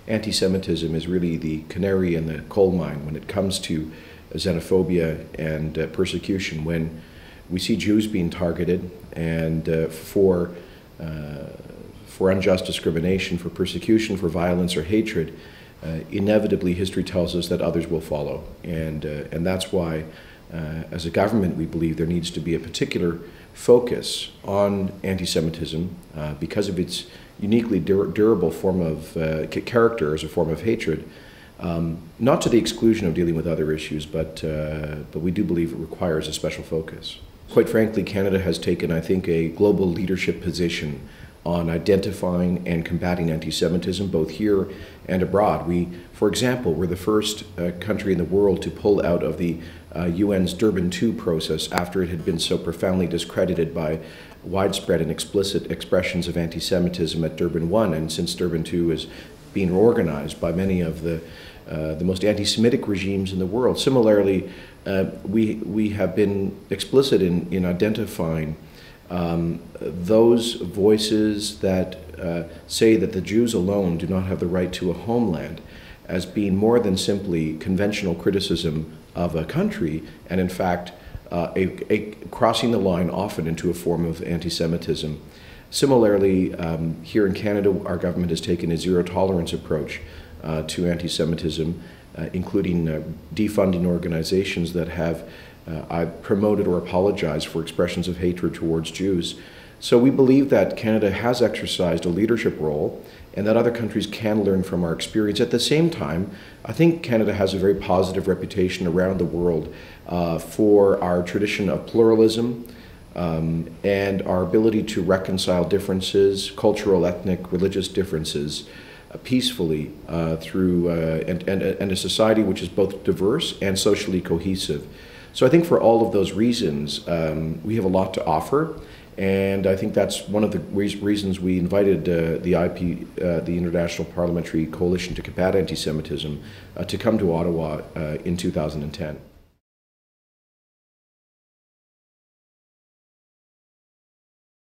anti-Semitism is really the canary in the coal mine when it comes to xenophobia and persecution. When we see Jews being targeted and for unjust discrimination, for persecution, for violence or hatred, inevitably history tells us that others will follow. And that's why, as a government, we believe there needs to be a particular focus on anti-Semitism because of its uniquely durable form of character as a form of hatred, not to the exclusion of dealing with other issues, but we do believe it requires a special focus. Quite frankly, Canada has taken, I think, a global leadership position on identifying and combating anti-Semitism, both here and abroad. We, for example, were the first country in the world to pull out of the UN's Durban II process after it had been so profoundly discredited by widespread and explicit expressions of anti-Semitism at Durban I, and since Durban II is being organized by many of the most anti-Semitic regimes in the world. Similarly, we have been explicit in identifying those voices that say that the Jews alone do not have the right to a homeland as being more than simply conventional criticism of a country, and in fact a crossing the line often into a form of anti-Semitism. Similarly, here in Canada, our government has taken a zero-tolerance approach to anti-Semitism, including defunding organizations that have promoted or apologized for expressions of hatred towards Jews. So we believe that Canada has exercised a leadership role and that other countries can learn from our experience. At the same time, I think Canada has a very positive reputation around the world for our tradition of pluralism and our ability to reconcile differences, cultural, ethnic, religious differences, peacefully through and a society which is both diverse and socially cohesive. So I think for all of those reasons, we have a lot to offer, and I think that's one of the reasons we invited the International Parliamentary Coalition to Combat Anti-Semitism to come to Ottawa in 2010.